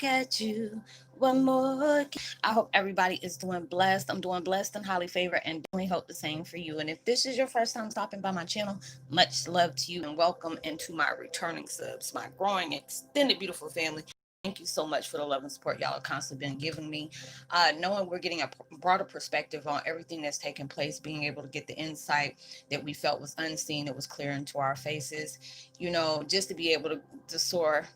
look at you. One more. I hope everybody is doing blessed. I'm doing blessed and highly favored, and definitely hope the same for you. And if this is your first time stopping by my channel, much love to you and welcome into my returning subs, my growing, extended, beautiful family. Thank you so much for the love and support y'all have constantly been giving me. Knowing we're getting a broader perspective on everything that's taking place, being able to get the insight that we felt was unseen, that was clear into our faces, just to be able to soar,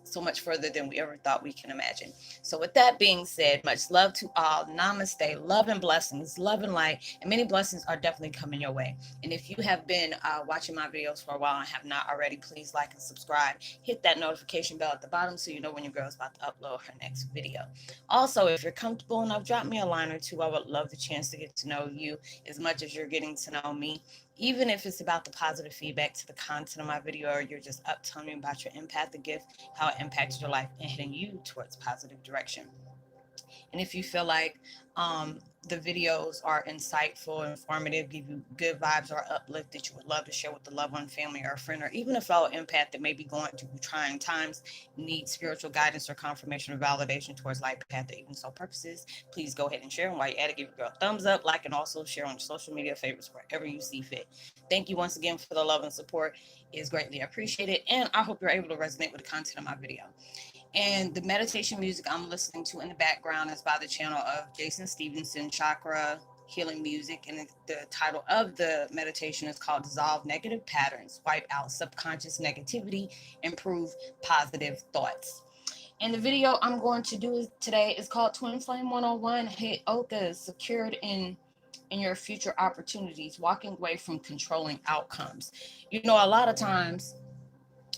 so much further than we ever thought we can imagine. So with that being said, much love to all. Namaste. Love and blessings, love and light, and many blessings are definitely coming your way. And if you have been watching my videos for a while and have not already, please like and subscribe. Hit that notification bell at the bottom so you know when your girl's about to upload her next video. Also, if you're comfortable enough, drop me a line or two. I would love the chance to get to know you as much as you're getting to know me. Even if it's about the positive feedback to the content of my video, or you're just up telling me about your empathic gift, how it impacted your life and heading you towards positive direction. And if you feel like the videos are insightful, informative, give you good vibes or uplift that you would love to share with a loved one, family, or a friend, or even a fellow empath that may be going through trying times, need spiritual guidance or confirmation or validation towards life path or even soul purposes, please go ahead and share. And while you're at it, give your girl a thumbs up, like, and also share on your social media favorites wherever you see fit. Thank you once again for the love and support. It is greatly appreciated. And I hope you're able to resonate with the content of my video. And the meditation music I'm listening to in the background is by the channel of Jason Stevenson, Chakra Healing Music. And the title of the meditation is called Dissolve Negative Patterns, Wipe Out Subconscious Negativity, Improve Positive Thoughts. And the video I'm going to do today is called Twin Flame 101, Heyokas, Secured in your future opportunities, walking away from controlling outcomes. A lot of times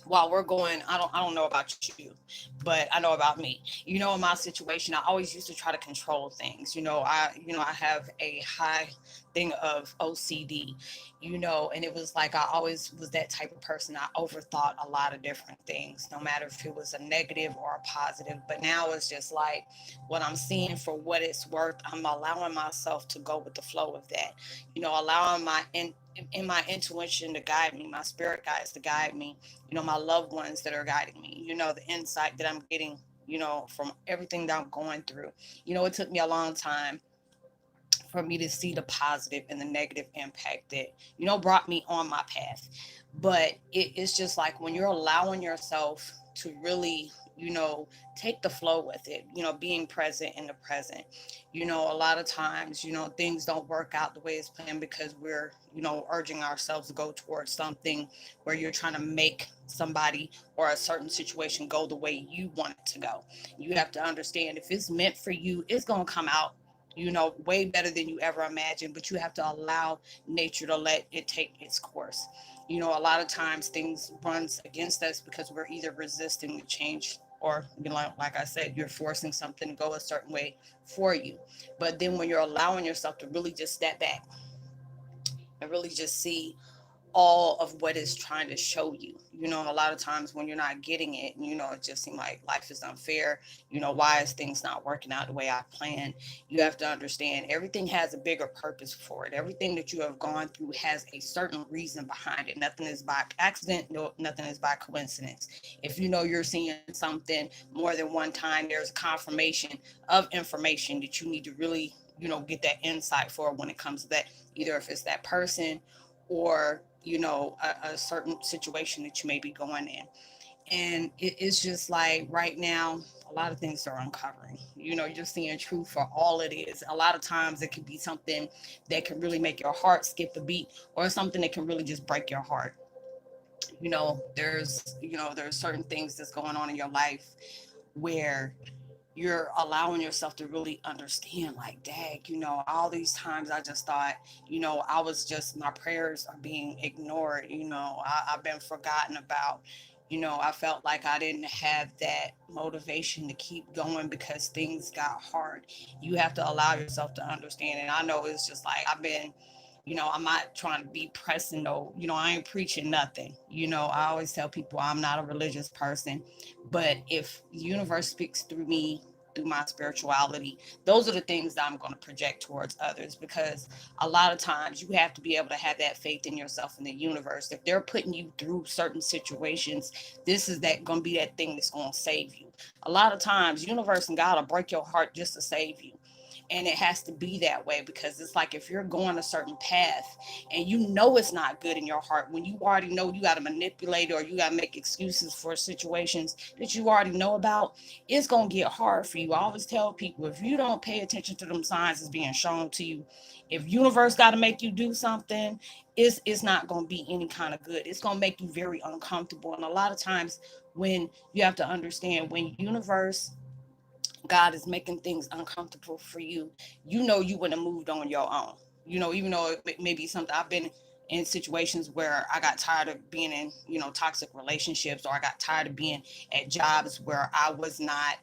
while we're going, I don't know about you, but I know about me. In my situation, I always used to try to control things. I have a high thing of OCD, and it was like I always was that type of person. I overthought a lot of different things, no matter if it was a negative or a positive. But now it's just like what I'm seeing for what it's worth. I'm allowing myself to go with the flow of that, allowing in my intuition to guide me, my spirit guides to guide me, my loved ones that are guiding me, the insight that I'm getting, from everything that I'm going through. It took me a long time for me to see the positive and the negative impact that, brought me on my path. But it's just like when you're allowing yourself to really, take the flow with it, being present in the present. A lot of times, things don't work out the way it's planned because we're, urging ourselves to go towards something where you're trying to make somebody or a certain situation go the way you want it to go. You have to understand if it's meant for you, it's going to come out way better than you ever imagined, but you have to allow nature to let it take its course. A lot of times things runs against us because we're either resisting the change or, like I said, you're forcing something to go a certain way for you. But then when you're allowing yourself to really just step back and really just see all of what it's trying to show you. A lot of times when you're not getting it, it just seems like life is unfair. Why is things not working out the way I planned? You have to understand everything has a bigger purpose for it. Everything that you have gone through has a certain reason behind it. Nothing is by accident. No, nothing is by coincidence. If you're seeing something more than one time, there's a confirmation of information that you need to really, get that insight for when it comes to that, either if it's that person or a certain situation that you may be going in. And it's just like right now a lot of things are uncovering, you're seeing truth for all it is. A lot of times it could be something that can really make your heart skip a beat, or something that can really just break your heart. There's certain things that's going on in your life where you're allowing yourself to really understand, like, dang, all these times I just thought, I was just, my prayers are being ignored. I've been forgotten about. I felt like I didn't have that motivation to keep going because things got hard. You have to allow yourself to understand. And I know it's just like I've been, I'm not trying to be pressing, though. I ain't preaching nothing. I always tell people I'm not a religious person, but if the universe speaks through me through my spirituality. Those are the things that I'm going to project towards others, because a lot of times you have to be able to have that faith in yourself and the universe. If they're putting you through certain situations, this is that going to be that thing that's going to save you. A lot of times universe and God will break your heart just to save you. And it has to be that way, because it's like if you're going a certain path and you know it's not good in your heart, when you already know you got to manipulate or you got to make excuses for situations that you already know about, it's going to get hard for you. I always tell people, if you don't pay attention to them signs that's being shown to you, if universe got to make you do something, it's not going to be any kind of good. It's going to make you very uncomfortable. And a lot of times, when you have to understand, when universe, God is making things uncomfortable for you, you know you wouldn't have moved on your own. You know, even though it may be something, I've been in situations where I got tired of being in, toxic relationships, or I got tired of being at jobs where I was not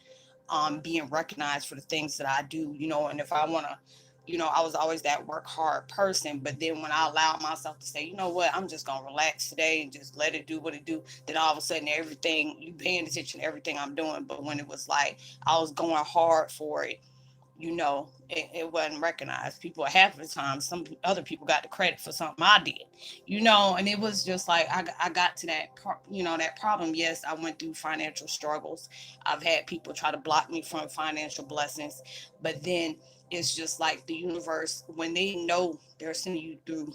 being recognized for the things that I do, and if I want to, I was always that work hard person. But then when I allowed myself to say, you know what, I'm just going to relax today and just let it do what it do, then all of a sudden everything, you paying attention to everything I'm doing. But when it was like I was going hard for it, it wasn't recognized. People, half of the time, some other people got the credit for something I did, and it was just like I got to that problem. Yes, I went through financial struggles. I've had people try to block me from financial blessings, but then it's just like the universe, when they know they're sending you through,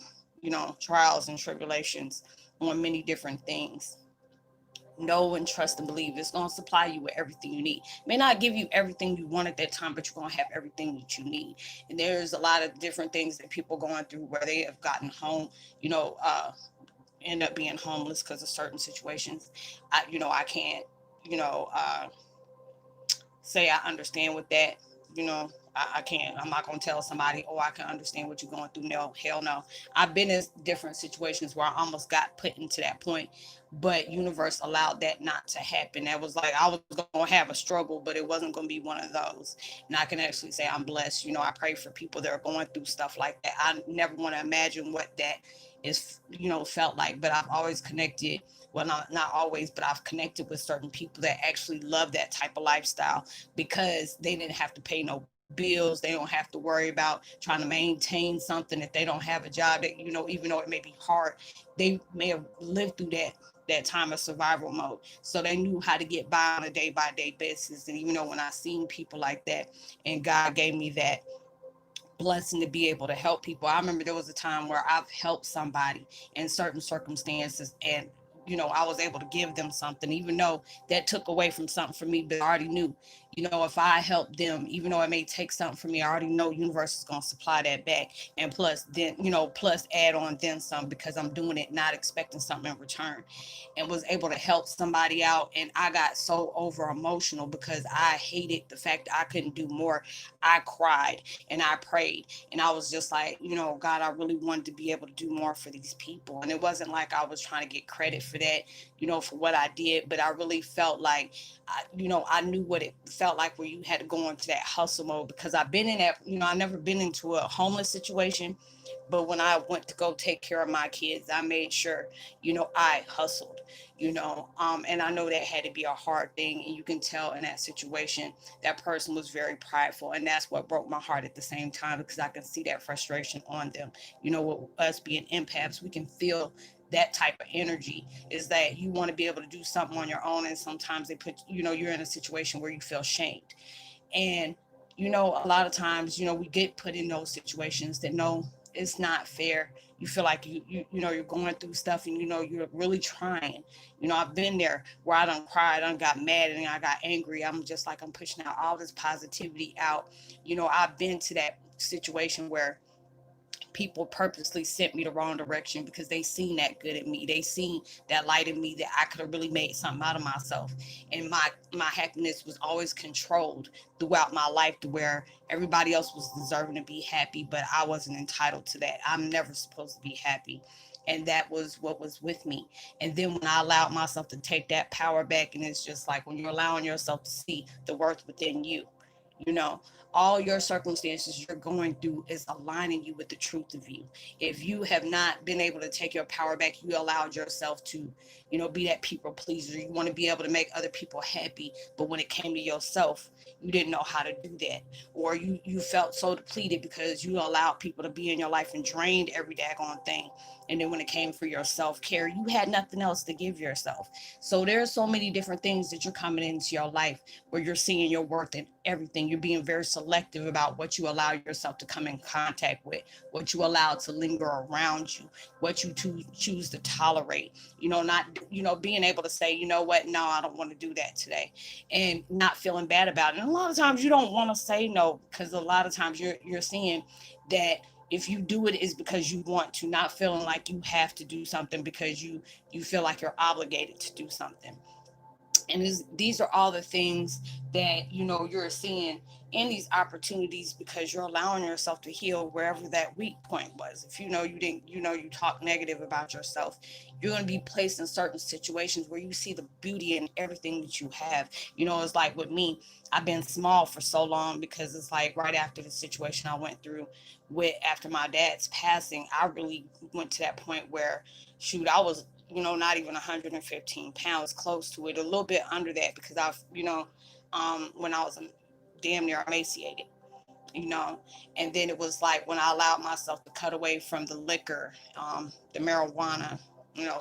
trials and tribulations on many different things, know and trust and believe it's going to supply you with everything you need. It may not give you everything you want at that time, but you're going to have everything that you need. And there's a lot of different things that people going through where they have gotten home, end up being homeless because of certain situations. I can't, you know, uh, say I understand with that. I can't. I'm not going to tell somebody, oh, I can understand what you're going through. No, hell no. I've been in different situations where I almost got put into that point, but universe allowed that not to happen. That was like I was going to have a struggle, but it wasn't going to be one of those. And I can actually say I'm blessed. I pray for people that are going through stuff like that. I never want to imagine what that is, felt like. But I've always connected, well, not always, but I've connected with certain people that actually love that type of lifestyle, because they didn't have to pay no bills. They don't have to worry about trying to maintain something if they don't have a job that, even though it may be hard, they may have lived through that time of survival mode. So they knew how to get by on a day by day basis. And even though when I seen people like that, and God gave me that blessing to be able to help people. I remember there was a time where I've helped somebody in certain circumstances, and I was able to give them something, even though that took away from something from me. But I already knew, if I help them, even though it may take something from me, I already know universe is going to supply that back. And plus then, plus add on then some, because I'm doing it not expecting something in return. And was able to help somebody out. And I got so over emotional because I hated the fact that I couldn't do more. I cried and I prayed, and I was just like, God, I really wanted to be able to do more for these people. And it wasn't like I was trying to get credit for that, for what I did, but I really felt like, I knew what it felt like where you had to go into that hustle mode, because I've been in that, I never been into a homeless situation, but when I went to go take care of my kids, I made sure, I hustled, and I know that had to be a hard thing. And you can tell in that situation, that person was very prideful. And that's what broke my heart at the same time, because I can see that frustration on them. With us being empaths, we can feel that type of energy, is that you want to be able to do something on your own. And sometimes they put, you're in a situation where you feel shamed. And, a lot of times, we get put in those situations that no, it's not fair. You feel like you're going through stuff, and you're really trying. I've been there where I done cried, I done got mad, and I got angry. I'm just like, I'm pushing out all this positivity out. I've been to that situation where people purposely sent me the wrong direction because they seen that good in me. They seen that light in me, that I could have really made something out of myself. And my happiness was always controlled throughout my life, to where everybody else was deserving to be happy, but I wasn't entitled to that. I'm never supposed to be happy. And that was what was with me. And then when I allowed myself to take that power back, and it's just like when you're allowing yourself to see the worth within you, you know, all your circumstances you're going through is aligning you with the truth of you. If you have not been able to take your power back, you allowed yourself to, be that people pleaser. You want to be able to make other people happy. But when it came to yourself, you didn't know how to do that, or you felt so depleted because you allowed people to be in your life and drained every daggone thing. And then when it came for your self-care, you had nothing else to give yourself. So there's so many different things that you're coming into your life where you're seeing your worth in everything. You're being very selective about what you allow yourself to come in contact with, what you allow to linger around you, what you choose to tolerate. Not, being able to say, you know what, no, I don't want to do that today, and not feeling bad about it. And a lot of times you don't want to say no, because a lot of times you're seeing that if you do it is because you want to, not feeling like you have to do something because you feel like you're obligated to do something. And these are all the things that you're seeing in these opportunities, because you're allowing yourself to heal wherever that weak point was. If you didn't, you talk negative about yourself, you're going to be placed in certain situations where you see the beauty in everything that you have. It's like with me, I've been small for so long because it's like right after the situation I went through with after my dad's passing, I really went to that point where, shoot, I was not even 115 pounds, close to it, a little bit under that, because when I was damn near emaciated, you know. And then it was like when I allowed myself to cut away from the liquor, the marijuana, you know,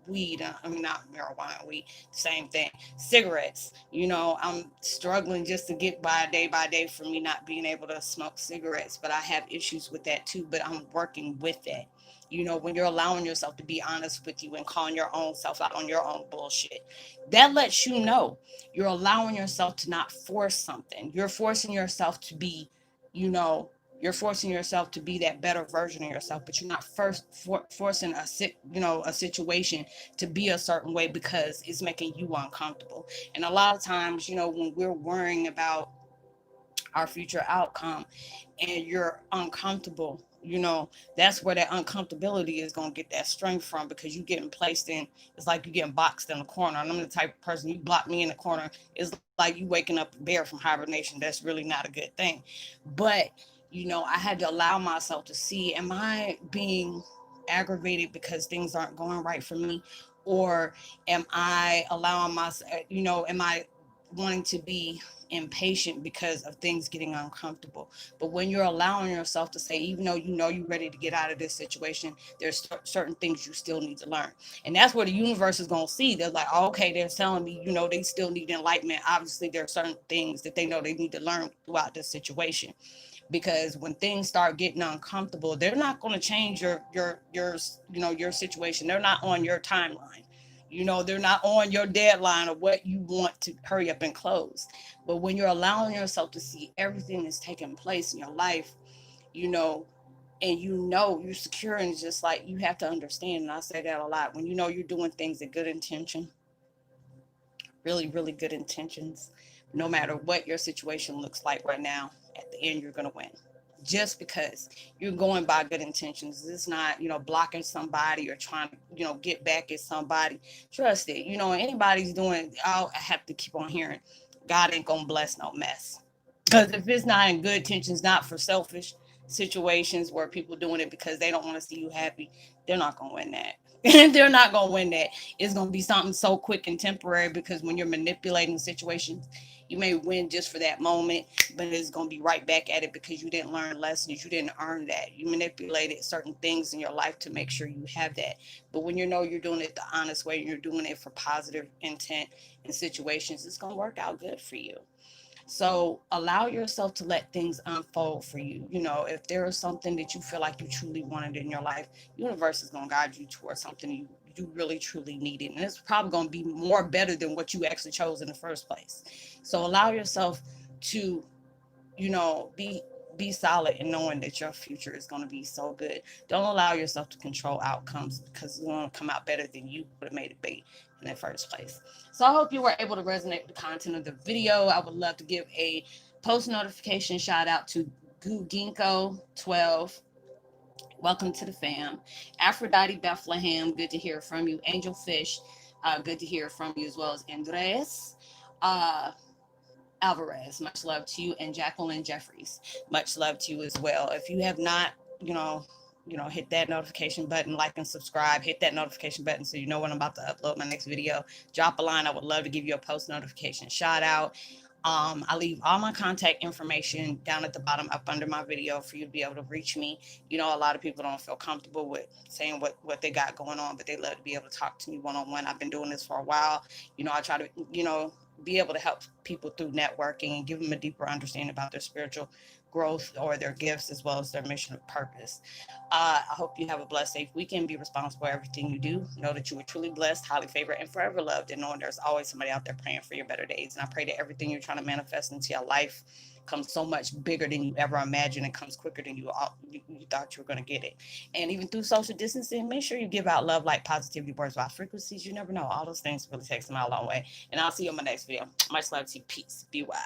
weed, I mean, not marijuana, weed, same thing, cigarettes. I'm struggling just to get by day for me not being able to smoke cigarettes, but I have issues with that too, but I'm working with that. When you're allowing yourself to be honest with you and calling your own self out on your own bullshit, that lets you know you're allowing yourself to not force something. You're forcing yourself to be, you know, you're forcing yourself to be that better version of yourself, but you're not forcing a situation to be a certain way because it's making you uncomfortable. And a lot of times, when we're worrying about our future outcome and you're uncomfortable, that's where that uncomfortability is going to get that strength from, because you're getting placed in, it's like you're getting boxed in a corner. And I'm the type of person, you block me in the corner, it's like you waking up a bear from hibernation. That's really not a good thing. But I had to allow myself to see, am I being aggravated because things aren't going right for me, or am I allowing myself, am I wanting to be impatient because of things getting uncomfortable? But when you're allowing yourself to say, even though you're ready to get out of this situation, there's certain things you still need to learn. And that's where the universe is going to see. They're like, oh, okay, they're telling me, they still need enlightenment. Obviously there are certain things that they know they need to learn throughout this situation, because when things start getting uncomfortable, they're not going to change your situation. They're not on your timeline. They're not on your deadline of what you want to hurry up and close. But when you're allowing yourself to see everything that's taking place in your life, you know and you're secure, and it's just like, you have to understand, and I say that a lot, when you're doing things in good intention, really, really good intentions, no matter what your situation looks like right now, at the end, you're going to win. Just because you're going by good intentions, it's not, blocking somebody or trying to, get back at somebody. Trust it. Anybody's doing, I have to keep on hearing, God ain't going to bless no mess. Because if it's not in good intentions, not for selfish situations where people doing it because they don't want to see you happy, they're not going to win that. They're not going to win that. It's going to be something so quick and temporary, because when you're manipulating situations, you may win just for that moment, but it's going to be right back at it because you didn't learn lessons. You didn't earn that. You manipulated certain things in your life to make sure you have that. But when you're doing it the honest way, and you're doing it for positive intent in situations, it's going to work out good for you. So allow yourself to let things unfold for you. If there is something that you feel like you truly wanted in your life, universe is going to guide you towards something you really truly needed. And it's probably going to be more better than what you actually chose in the first place. So allow yourself to, be solid in knowing that your future is going to be so good. Don't allow yourself to control outcomes, because it's going to come out better than you would have made it be in the first place. So I hope you were able to resonate with the content of the video. I would love to give a post notification shout out to Ginkgo12. Welcome to the fam. Aphrodite Bethlehem, good to hear from you. Angel Fish, good to hear from you, as well as Andres. Uh, Alvarez, much love to you, and Jacqueline Jeffries, much love to you as well. If you have not, hit that notification button, like and subscribe, hit that notification button so you know when I'm about to upload my next video. Drop a line. I would love to give you a post notification shout out. I leave all my contact information down at the bottom up under my video for you to be able to reach me. You know, a lot of people don't feel comfortable with saying what they got going on, but they love to be able to talk to me one on one. I've been doing this for a while. You know, I try to, be able to help people through networking and give them a deeper understanding about their spiritual growth or their gifts as well as their mission of purpose. I hope you have a blessed, safe weekend. Be responsible for everything you do. Know that you are truly blessed, highly favored, and forever loved, and knowing there's always somebody out there praying for your better days. And I pray that everything you're trying to manifest into your life comes so much bigger than you ever imagined and comes quicker than you thought you were going to get it. And even through social distancing, make sure you give out love, like positivity, words, by frequencies. You never know. All those things really takes them out a long way. And I'll see you on my next video. Much love to you. Peace. Be well.